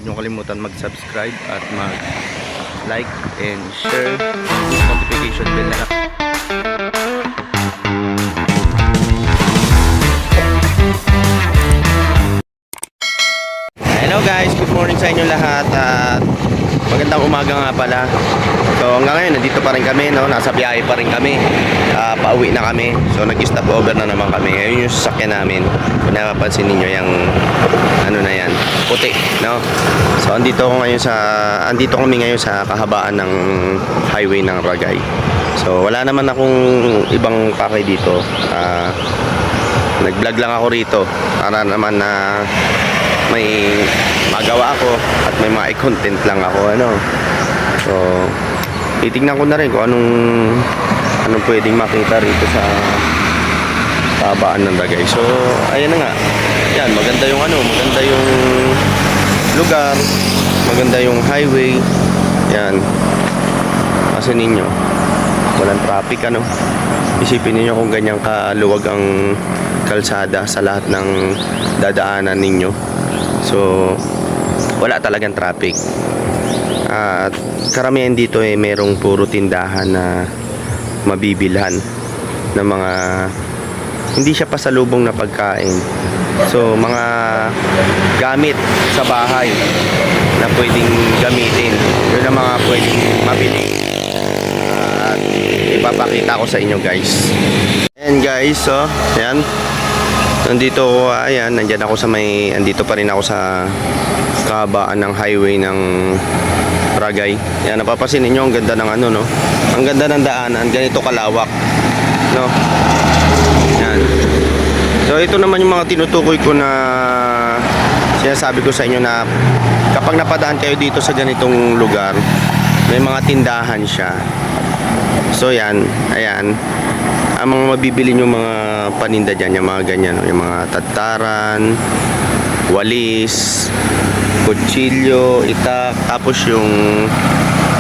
nyo kalimutan mag-subscribe at mag-like and share. Notification bell na lang. Hello guys, good morning sa inyo lahat at magandang umaga nga pala. So hanggang ngayon nandito pa rin kami, no? Nasa biyahe pa rin kami. Pauwi na kami. So nag-stop over na naman kami. Ayun yung sasakyan namin. Kung napapansin niyo yung ano na yan, puti, no? So andito kami ngayon sa kahabaan ng highway ng Ragay. So wala naman akong ibang pakay dito. Nag-vlog lang ako rito para naman na may magawa ako at may mga content lang ako, ano. So titignan ko na rin kung anong pwedeng makita rito sa kahabaan ng Ragay. So ayan na nga. Yan, maganda yung lugar, maganda yung highway. Yan. Kasi ninyo, walang traffic, ano. Isipin niyo kung ganyang kaluwag ang kalsada sa lahat ng dadaanan ninyo. So wala talagang traffic. At karamihan dito merong puro tindahan na mabibilhan ng mga hindi siya pasalubong na pagkain. So mga gamit sa bahay na pwedeng gamitin, yun ang mga pwedeng mabili. At ipapakita ko sa inyo, guys. Ayan guys, so ayan, nandito pa rin ako sa kahabaan ng highway ng Ragay. Yan, napapansin niyo ang ganda ng no? Ang ganda ng daanan, ganito kalawak, no? Yan. So ito naman yung mga tinutukoy ko na sinasabi ko sa inyo na kapag napadaan kayo dito sa ganitong lugar, may mga tindahan siya. So yan, ayan, ang mga mabibili nyo mga paninda dyan, yung mga ganyan, yung mga tadtaran, walis, kutsilyo, itak, tapos yung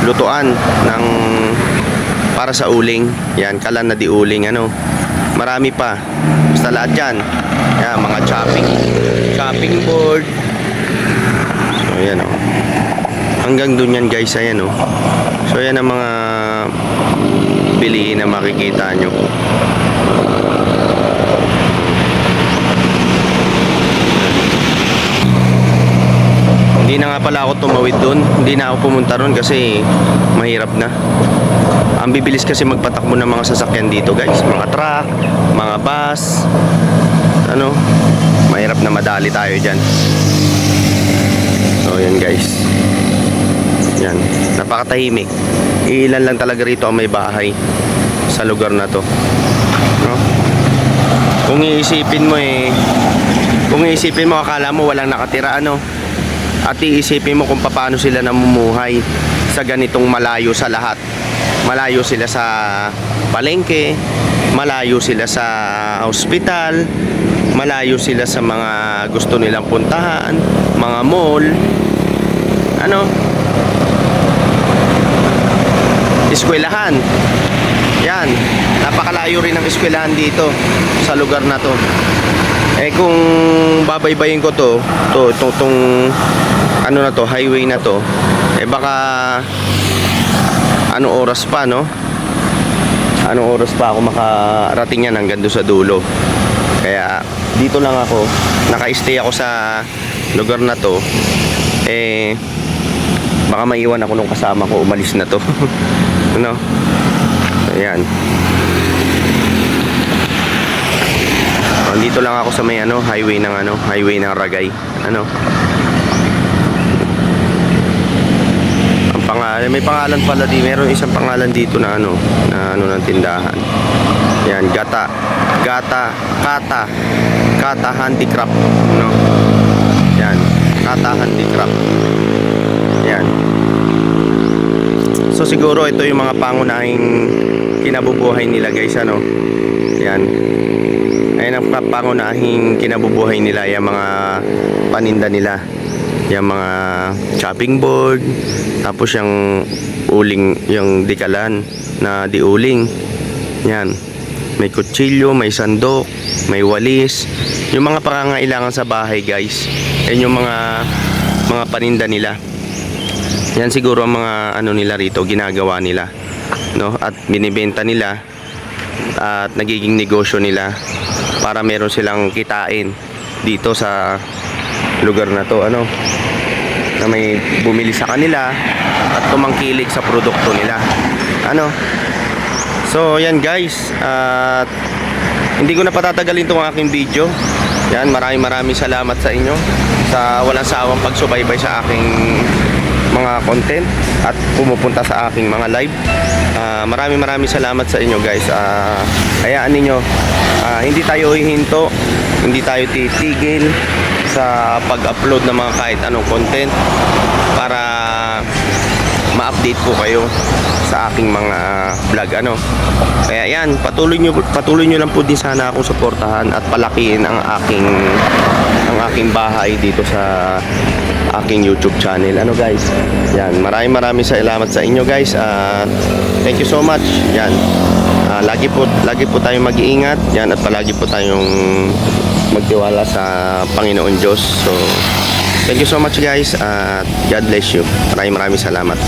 lutuan ng para sa uling. Yan, kalan na di uling, ano. Marami pa. Basta lahat dyan. Yan, mga chopping board. So yan, oh. Hanggang dun yan, guys, ayan, oh. So yan ang mga bilihin na makikita nyo. Hindi na nga pala ako tumawid doon. Hindi na ako pumunta ron kasi mahirap na. Ang bibilis kasi magpatakbo ng mga sasakyan dito, guys. Mga truck, mga bus, ano, mahirap na madali tayo dyan. So yan, guys. Yan, napakatahimik. Ilan lang talaga rito ang may bahay sa lugar na to, no? Kung iisipin mo akala mo walang nakatira, ano. At iisipin mo kung paano sila namumuhay sa ganitong malayo sa lahat. Malayo sila sa palengke, malayo sila sa ospital, malayo sila sa mga gusto nilang puntahan, mga mall, ano, eskwelahan. Yan, napakalayo rin ang eskwelahan dito sa lugar na to. Kung babaybayin ko itong ano na to, highway na to, baka anong oras pa, no? Anong oras pa ako makarating yan hanggang doon sa dulo. Kaya dito lang ako, naka-stay ako sa lugar na to. Baka maiwan ako nung kasama ko, umalis na to. Ano? Ayan. Dito lang ako sa may highway ng Ragay, ano. Ang pangalan, may pangalan pala meron isang pangalan dito na ng tindahan. Yan, Kata Handicraft, no. Yan, Kata Handicraft. Yan. So siguro ito yung mga pangunahing kinabubuhay nila, guys, ano. Yan. Ayan ang pangunahing kinabubuhay nila, yung mga paninda nila, yung mga chopping board, tapos yung uling, yung dikalan na diuling. Yan, may kutsilyo, may sandok, may walis, yung mga pangangailangan sa bahay, guys. Yan yung mga mga paninda nila. Yan siguro ang mga ano nila rito, ginagawa nila, no? At binibenta nila at nagiging negosyo nila para meron silang kitain dito sa lugar na to, ano, na may bumili sa kanila at tumangkilik sa produkto nila, ano. So yan guys, at hindi ko na patatagalin tong aking video. Yan, maraming salamat sa inyo sa walang sawang pagsubaybay sa aking mga content at pumupunta sa aking mga live. Maraming salamat sa inyo guys. Hayaan ninyo, hindi tayo hihinto, hindi tayo titigil sa pag-upload ng mga kahit anong content para ma-update po kayo sa aking mga vlog, ano. Kaya yan, patuloy nyo lang po din sana akong suportahan at palakihin ang aking bahay dito sa aking YouTube channel, ano guys. Yan, maraming salamat sa inyo guys. Thank you so much. Yan, lagi po tayong mag-iingat yan, at palagi po tayong magtiwala sa Panginoon Diyos. So thank you so much guys, at God bless you. Maraming salamat.